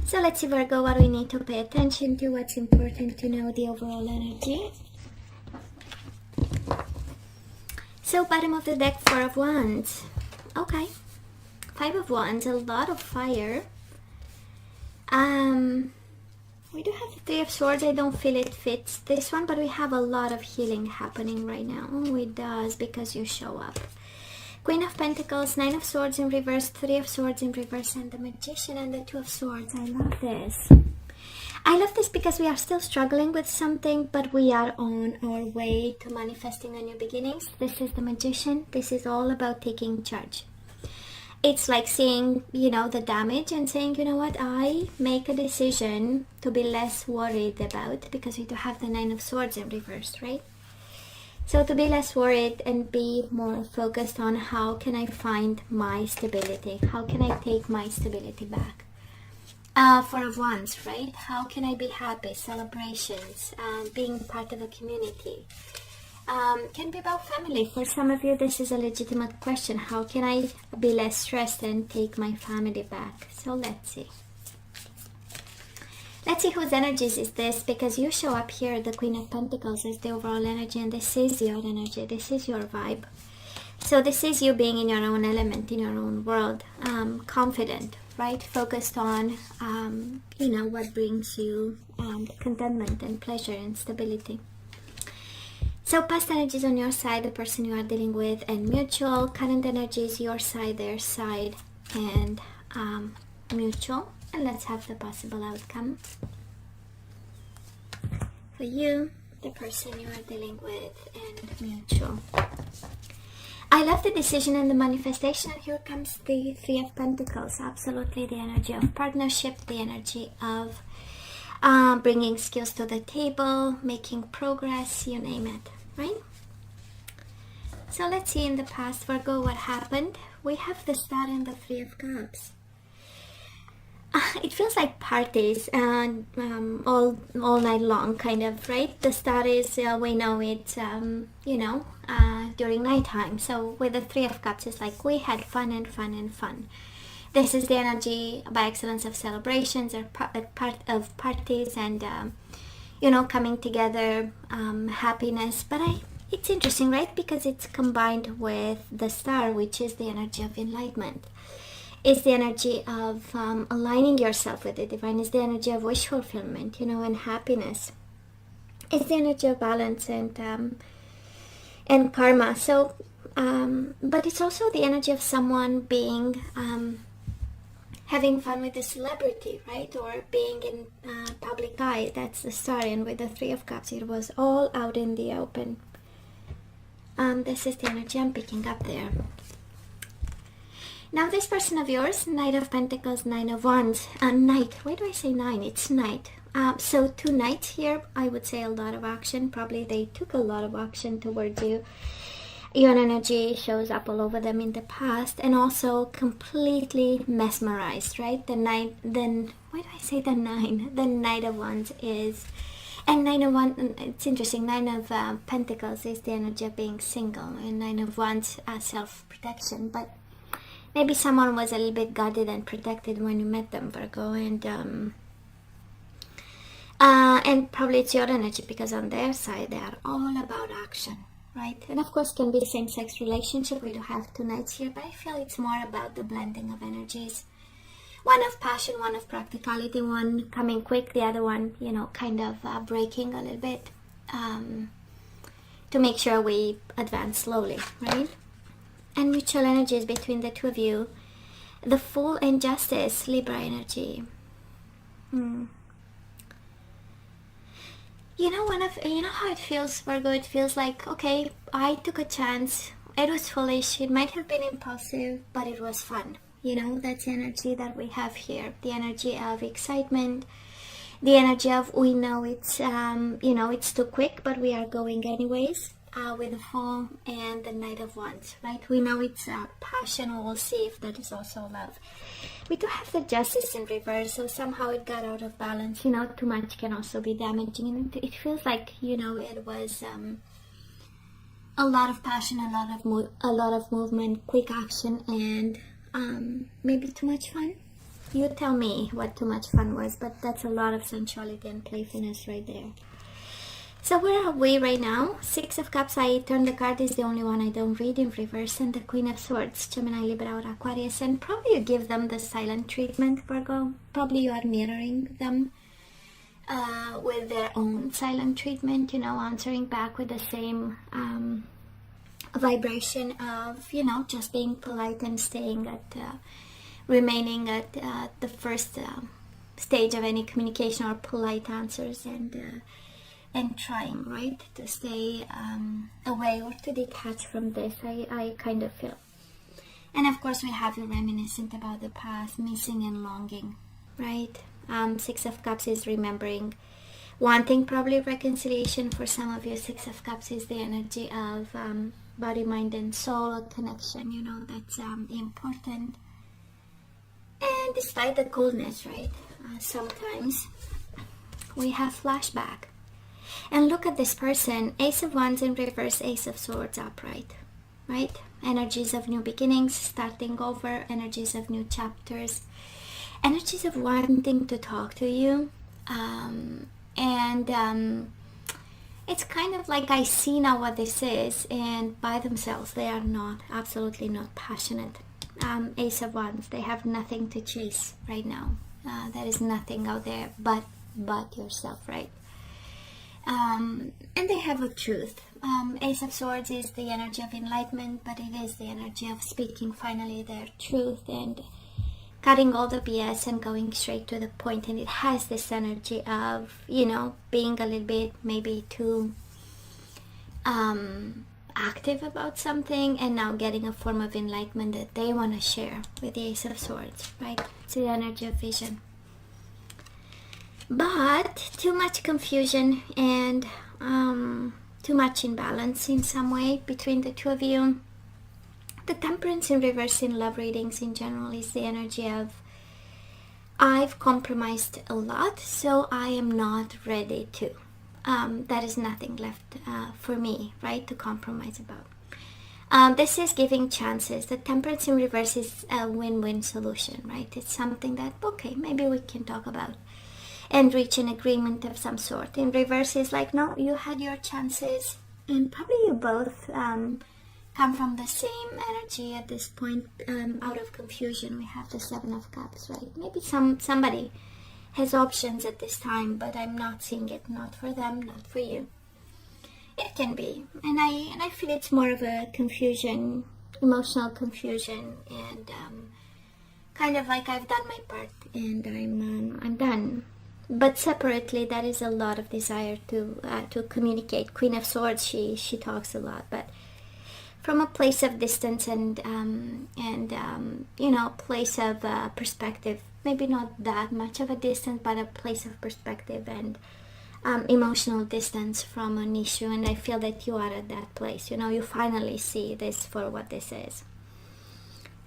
So let's see, Virgo, what we need to pay attention to, what's important to know, the overall energy. So bottom of the deck, Four of Wands. Okay. Five of Wands, a lot of fire. We do have the Three of Swords. I don't feel it fits this one, but we have a lot of healing happening right now. Oh, it does, because you show up. Queen of Pentacles, Nine of Swords in reverse, Three of Swords in reverse, and the Magician and the Two of Swords. I love this. I love this because we are still struggling with something, but we are on our way to manifesting a new beginnings. This is the Magician. This is all about taking charge. It's like seeing, you know, the damage and saying, you know what, I make a decision to be less worried about, because we do have the Nine of Swords in reverse, right? So to be less worried and be more focused on how can I find my stability? How can I take my stability back? Four of Wands, right? How can I be happy? Celebrations, being part of a community. Can be about family. For some of you, this is a legitimate question. How can I be less stressed and take my family back? So let's see. Let's see whose energies is this, because you show up here, the Queen of Pentacles is the overall energy, and this is your energy, this is your vibe. So this is you being in your own element, in your own world, confident, right? Focused on, you know, what brings you contentment and pleasure and stability. So past energies on your side, the person you are dealing with, and mutual. Current energies, your side, their side, and mutual. And let's have the possible outcome for you, the person you are dealing with, and mutual. I love the decision and the manifestation. And here comes the Three of Pentacles. Absolutely the energy of partnership, the energy of bringing skills to the table, making progress, you name it, right? So let's see in the past, Virgo, what happened. We have the Star and the Three of Cups. It feels like parties and all night long, kind of, right? The Star is, we know it's, you know, during nighttime. So with the Three of Cups, it's like we had fun and fun and fun. This is the energy by excellence of celebrations or part of parties and, you know, coming together, happiness. But it's interesting, right? Because it's combined with the Star, which is the energy of enlightenment. It's the energy of aligning yourself with the divine. It's the energy of wish fulfillment, you know, and happiness. It's the energy of balance and karma. So, but it's also the energy of someone being, having fun with a celebrity, right? Or being in public eye. That's the Star. And with the Three of Cups, it was all out in the open. This is the energy I'm picking up there. Now this person of yours, Knight of Pentacles, Nine of Wands, Knight. Why do I say nine? It's Knight. So two Knights here, I would say a lot of action. Probably they took a lot of action towards you. Your energy shows up all over them in the past, and also completely mesmerized, right? The Knight, then, why do I say the nine? The Knight of Wands is, and Nine of Wands, it's interesting, Nine of Pentacles is the energy of being single, and Nine of Wands, self-protection, but maybe someone was a little bit guarded and protected when you met them, Virgo, and probably it's your energy, because on their side, they are all about action, right? And of course, can be same-sex relationship. We do have two Knights here, but I feel it's more about the blending of energies. One of passion, one of practicality, one coming quick, the other one, you know, kind of breaking a little bit to make sure we advance slowly, right? And mutual energies between the two of you. The Fool and Justice, Libra energy. You know how it feels, Virgo? It feels like, okay, I took a chance. It was foolish. It might have been impulsive, but it was fun. You know, that's the energy that we have here. The energy of excitement. The energy of, we know it's, you know, it's too quick, but we are going anyways. With the Fool and the Knight of Wands, right? We know it's passion. We'll see if that is also love. We do have the Justice in reverse, so somehow it got out of balance. You know, too much can also be damaging, and it feels like, you know, it was a lot of passion, a lot of movement, quick action, and maybe too much fun. You tell me what too much fun was, but that's a lot of sensuality and playfulness right there. So where are we right now? Six of Cups. I turned the card, is the only one I don't read in reverse, and the Queen of Swords, Gemini, Libra, or Aquarius. And probably you give them the silent treatment, Virgo. Probably you are mirroring them with their own silent treatment, you know, answering back with the same vibration of, you know, just being polite and staying at, remaining at the first stage of any communication, or polite answers, and trying, right, to stay away or to detach from this, I kind of feel. And of course we have you reminiscent about the past, missing and longing, right? Six of Cups is remembering, wanting probably reconciliation for some of you. Six of Cups is the energy of body, mind, and soul, a connection, you know, that's important. And despite the coldness, right, sometimes we have flashback. And look at this person, Ace of Wands in reverse, Ace of Swords upright, right? Energies of new beginnings, starting over, energies of new chapters, energies of wanting to talk to you. It's kind of like, I see now what this is, and by themselves they are not, absolutely not passionate. Ace of Wands, they have nothing to chase right now. There is nothing out there but yourself, right? And they have a truth. Ace of Swords is the energy of enlightenment, but it is the energy of speaking finally their truth and cutting all the BS and going straight to the point. And it has this energy of, you know, being a little bit maybe too active about something, and now getting a form of enlightenment that they want to share with the Ace of Swords, right? It's the energy of vision. But too much confusion and too much imbalance in some way between the two of you. The Temperance in reverse in love readings in general is the energy of, I've compromised a lot, so I am not ready to. There is nothing left for me, right, to compromise about. This is giving chances. The Temperance in reverse is a win-win solution, right? It's something that, okay, maybe we can talk about and reach an agreement of some sort. In reverse is like, no, you had your chances, and probably you both come from the same energy at this point. Out of confusion, we have the Seven of Cups, right? Maybe somebody has options at this time, but I'm not seeing it. Not for them, not for you. It can be, and I feel it's more of a confusion, emotional confusion, and kind of like, I've done my part and I'm done. But separately, there is a lot of desire to communicate. Queen of Swords, she talks a lot, but from a place of distance and you know, place of perspective. Maybe not that much of a distance, but a place of perspective and emotional distance from an issue. And I feel that you are at that place. You know, you finally see this for what this is.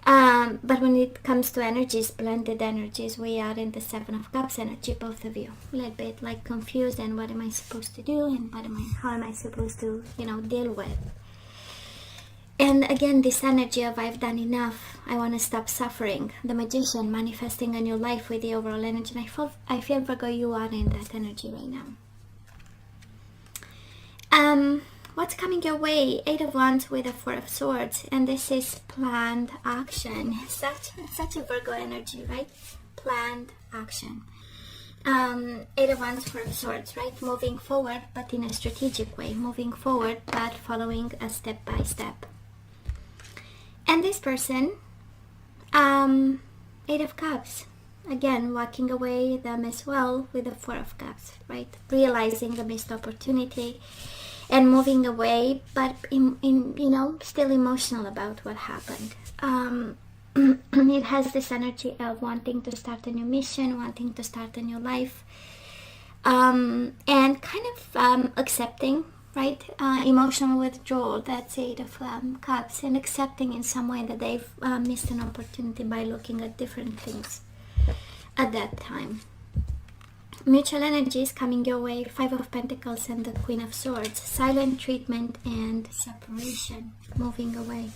But when it comes to energies, blended energies, we are in the Seven of Cups energy, both of you. A little bit like confused, and what am I supposed to do, and how am I supposed to, you know, deal with. And again, this energy of, I've done enough, I want to stop suffering. The Magician manifesting a new life with the overall energy. And I feel Virgo, you are in that energy right now. What's coming your way? Eight of Wands with a Four of Swords, and this is planned action. Such a Virgo energy, right? Planned action. Eight of Wands, Four of Swords, right? Moving forward, but in a strategic way. Moving forward, but following a step by step. And this person, Eight of Cups. Again, walking away them as well with the Four of Cups, right? Realizing the missed opportunity and moving away, but in you know, still emotional about what happened. It has this energy of wanting to start a new mission, wanting to start a new life, and kind of accepting, right? Emotional withdrawal. That's Eight of Cups, and accepting in some way that they've missed an opportunity by looking at different things at that time. Mutual energies coming your way, Five of Pentacles and the Queen of Swords. Silent treatment and separation, moving away.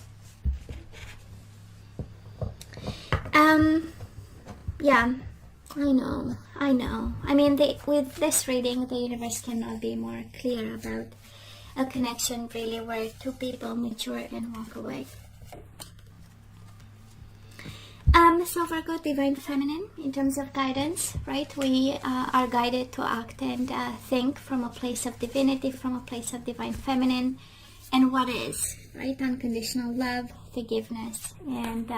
Yeah, I know. I mean, with this reading, the universe cannot be more clear about a connection really where two people mature and walk away. So Virgo, Divine Feminine, in terms of guidance, right? We are guided to act and think from a place of divinity, from a place of Divine Feminine, and what is, right? Unconditional love, forgiveness, and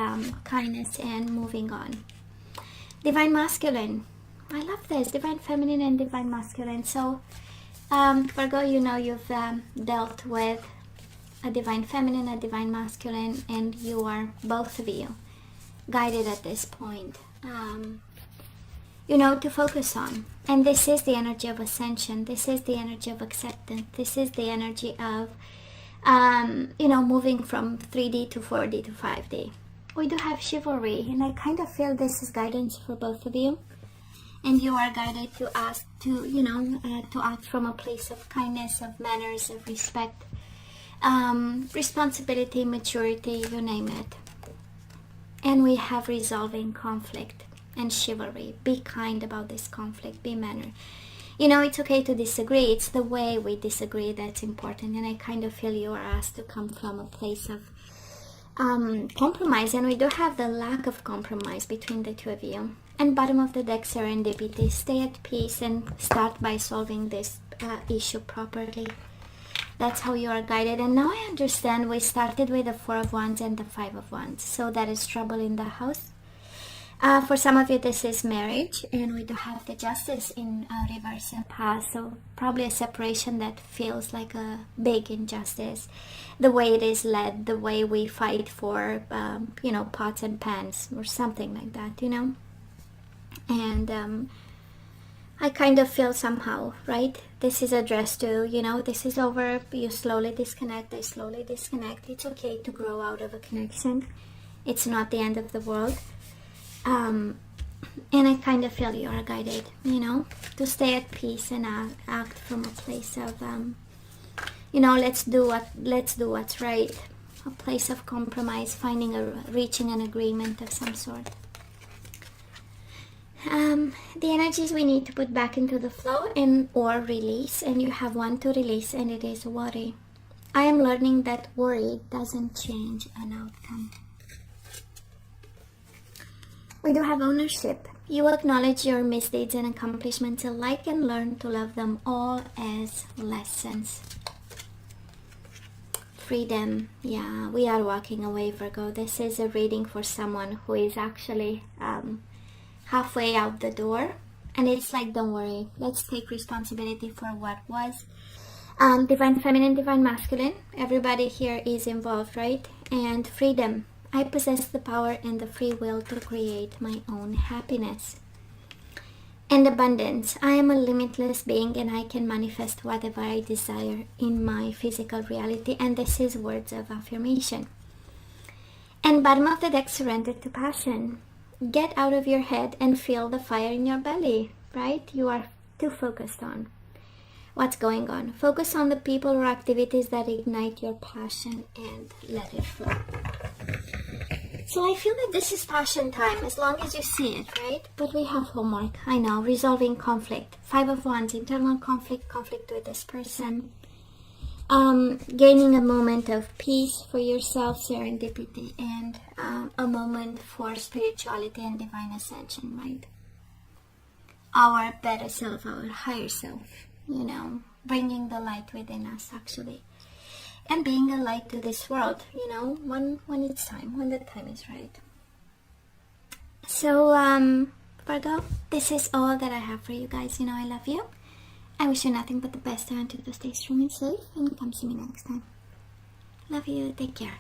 kindness, and moving on. Divine Masculine. I love this. Divine Feminine and Divine Masculine. So, Virgo, you know you've dealt with a Divine Feminine, a Divine Masculine, and you are, both of you, guided at this point, you know, to focus on. And this is the energy of ascension. This is the energy of acceptance. This is the energy of, you know, moving from 3D to 4D to 5D. We do have chivalry, and I kind of feel this is guidance for both of you. And you are guided to ask to, you know, to act from a place of kindness, of manners, of respect, responsibility, maturity, you name it. And we have resolving conflict and chivalry. Be kind about this conflict. Be manner. You know, it's okay to disagree. It's the way we disagree that's important. And I kind of feel you are asked to come from a place of compromise. And we do have the lack of compromise between the two of you. And bottom of the deck, serendipity. Stay at peace and start by solving this issue properly. That's how you are guided. And now I understand we started with the 4 of Wands and the 5 of Wands. So that is trouble in the house. For some of you, this is marriage. And we do have the Justice in reverse and past. So probably a separation that feels like a big injustice. The way it is led, the way we fight for, you know, pots and pans or something like that, you know. And I kind of feel somehow, right? This is addressed to, you know, this is over. You slowly disconnect. I slowly disconnect. It's okay to grow out of a connection. It's not the end of the world. And I kind of feel you are guided, you know, to stay at peace and act from a place of, you know, let's do what's right. A place of compromise, reaching an agreement of some sort. The energies we need to put back into the flow or release, and you have one to release, and it is worry. I am learning that worry doesn't change an outcome. We do have ownership. You acknowledge your misdeeds and accomplishments alike and learn to love them all as lessons. Freedom. Yeah, we are walking away, Virgo. This is a reading for someone who is actually halfway out the door, and it's like, don't worry, let's take responsibility for what was. Divine Feminine, Divine Masculine, everybody here is involved, right? And freedom. I possess the power and the free will to create my own happiness. And abundance. I am a limitless being and I can manifest whatever I desire in my physical reality. And this is words of affirmation. And bottom of the deck, surrender to passion. Get out of your head and feel the fire in your belly, right? You are too focused on what's going on. Focus on the people or activities that ignite your passion and let it flow. So I feel that this is passion time, as long as you see it, right? But we have homework, I know. Resolving conflict. 5 of Wands, internal conflict with this person. Gaining a moment of peace for yourself, serendipity, and a moment for spirituality and divine ascension, right? Our better self, our higher self, you know, bringing the light within us, actually. And being a light to this world, you know, when it's time, when the time is right. So, Virgo, this is all that I have for you guys. You know, I love you. I wish you nothing but the best. I want you to stay strong and safe, and come see me next time. Love you. Take care.